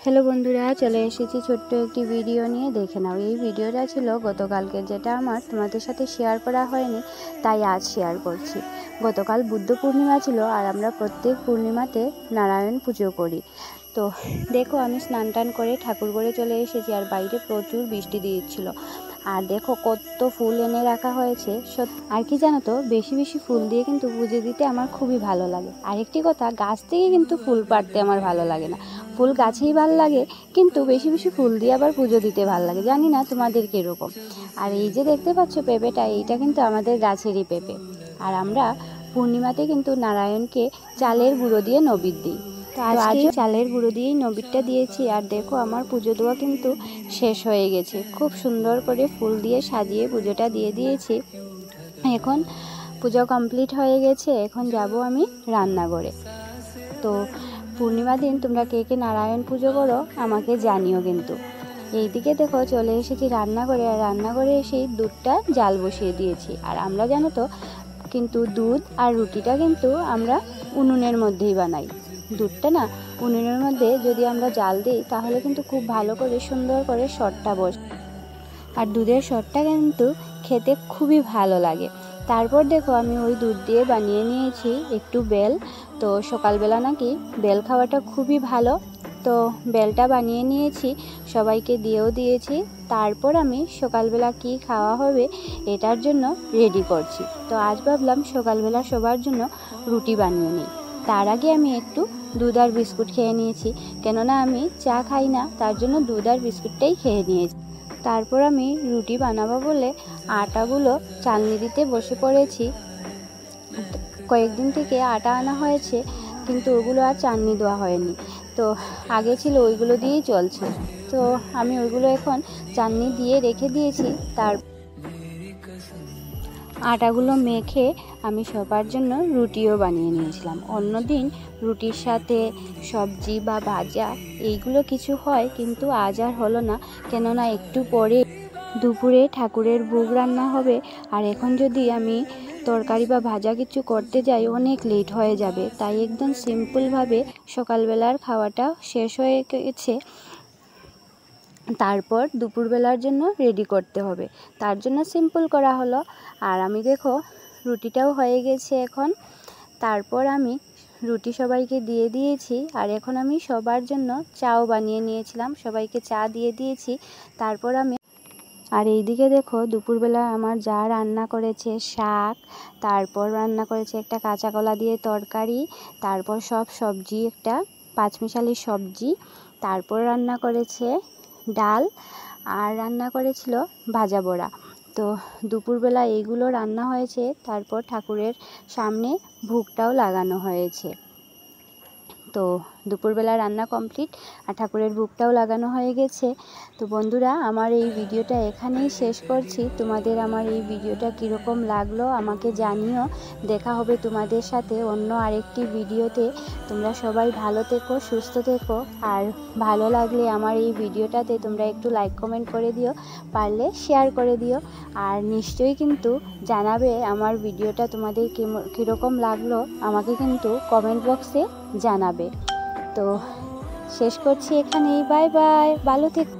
Hello বন্ধুরা, চলে এসেছি ছোট্ট একটি ভিডিও নিয়ে। দেখে নাও, এই ভিডিওটা ছিল গতকালকে, যেটা আমার তোমাদের সাথে শেয়ার করা হয়নি, তাই আজ শেয়ার করছি। গতকাল বুদ্ধ পূর্ণিমা ছিল, আর আমরা প্রত্যেক পূর্ণিমাতে নারায়ণ পুজো করি। তো দেখো, আমি স্নান টান করে ঠাকুর ঘরে চলে এসেছি, আর বাইরে প্রচুর বৃষ্টি দিচ্ছিল। আর দেখো কত ফুল এনে রাখা হয়েছে। আর কি জানো তো, বেশি বেশি ফুল দিয়ে কিন্তু পুজো দিতে আমার খুবই ভালো লাগে। আরেকটি কথা, গাছ থেকে কিন্তু ফুল পাড়তে আমার ভালো লাগে না, ফুল গাছেই ভালো লাগে, কিন্তু বেশি বেশি ফুল দিয়ে আবার পুজো দিতে ভালো লাগে। জানি না তোমাদের কীরকম। আর এই যে দেখতে পাচ্ছ পেঁপেটা, এইটা কিন্তু আমাদের গাছেরই পেঁপে। আর আমরা পূর্ণিমাতে কিন্তু নারায়ণকে চালের গুঁড়ো দিয়ে নৈবেদ্য দিই। তো আজকে চালের গুঁড়ো দিয়েই নৈবেদ্যটা দিয়েছি। আর দেখো, আমার পুজো দেওয়া কিন্তু শেষ হয়ে গেছে। খুব সুন্দর করে ফুল দিয়ে সাজিয়ে পুজোটা দিয়ে দিয়েছি। এখন পুজো কমপ্লিট হয়ে গেছে, এখন যাব আমি রান্নাঘরে। তো পূর্ণিমা দিন তোমরা কে কে নারায়ণ পুজো করো আমাকে জানিও কিন্তু। এইদিকে দেখো, চলে এসেছি রান্নাঘরে, আর রান্নাঘরে এসেই দুধটা জাল বসিয়ে দিয়েছি। আর আমরা জানো তো কিন্তু দুধ আর রুটিটা কিন্তু আমরা উনুনের মধ্যেই বানাই। দুধটা না উনুনের মধ্যে যদি আমরা জাল দিই, তাহলে কিন্তু খুব ভালো করে সুন্দর করে শরটা বসে, আর দুধের শরটা কিন্তু খেতে খুবই ভালো লাগে। তারপর দেখো, আমি ওই দুধ দিয়ে বানিয়ে নিয়েছি একটু বেল। তো সকালবেলা নাকি বেল খাওয়াটা খুবই ভালো, তো বেলটা বানিয়ে নিয়েছি, সবাইকে দিয়েও দিয়েছি। তারপর আমি সকালবেলা কি খাওয়া হবে এটার জন্য রেডি করছি। তো আজ ভাবলাম সকালবেলা সবার জন্য রুটি বানিয়ে নিই। তার আগে আমি একটু দুধ আর বিস্কুট খেয়ে নিয়েছি, কেননা আমি চা খাই না, তার জন্য দুধ আর বিস্কুটটাই খেয়ে নিয়েছি। তারপর আমি রুটি বানাবো বলে আটাগুলো চালনি দিতে বসে পড়েছি। কয়েকদিন থেকে আটা আনা হয়েছে, কিন্তু ওগুলো আর চালনি দেওয়া হয়নি। তো আগে ছিল ওইগুলো দিয়েই চলছে, তো আমি ওইগুলো এখন চালনি দিয়ে রেখে দিয়েছি। তার আটাগুলো মেখে আমি সবার জন্য রুটিও বানিয়ে নিয়েছিলাম। অন্যদিন রুটির সাথে সবজি বা ভাজা এইগুলো কিছু হয়, কিন্তু আজ আর হলো না, কেননা একটু পরে দুপুরে ঠাকুরের ভোগ রান্না হবে। আর এখন যদি আমি তরকারি বা ভাজা কিছু করতে যাই, অনেক লেট হয়ে যাবে, তাই একদম সিম্পলভাবে সকালবেলার খাওয়াটা শেষ হয়ে গেছে। তারপর দুপুরবেলার জন্য রেডি করতে হবে, তার জন্য সিম্পল করা হলো। আর আমি দেখো রুটিটাও হয়ে গেছে এখন। তারপর আমি রুটি সবাইকে দিয়ে দিয়েছি, আর এখন আমি সবার জন্য চাও বানিয়ে নিয়েছিলাম, সবাইকে চা দিয়ে দিয়েছি। তারপর আমি আর এইদিকে দেখো, দুপুরবেলা আমার যা রান্না করেছে শাক, তারপর রান্না করেছে একটা কাঁচা কলা দিয়ে তরকারি, তারপর সব সবজি, একটা পাঁচমিশালি সবজি, তারপর রান্না করেছে ডাল, আর রান্না করেছিল ভাজা বড়া। তো দুপুরবেলা এইগুলো রান্না হয়েছে। তারপর ঠাকুরের সামনে ভোগটাও লাগানো হয়েছে। তো দুপুরবেলা রান্না কমপ্লিট, আর ঠাকুরের ভোগটাও লাগানো হয়ে গেছে। তো বন্ধুরা, আমার এই ভিডিওটা এখানেই শেষ করছি। তোমাদের আমার এই ভিডিওটা কীরকম লাগলো আমাকে জানিও। দেখা হবে তোমাদের সাথে অন্য আরেকটি ভিডিওতে। তোমরা সবাই ভালো থেকো, সুস্থ থেকো, আর ভালো লাগলে আমার এই ভিডিওটাতে তোমরা একটু লাইক কমেন্ট করে দিও, পারলে শেয়ার করে দিও। আর নিশ্চয়ই কিন্তু জানাবে আমার ভিডিওটা তোমাদের কীরকম লাগলো, আমাকে কিন্তু কমেন্ট বক্সে জানাবে। তো শেষ করছি এখানেই, বাই বাই, ভালো থেকো।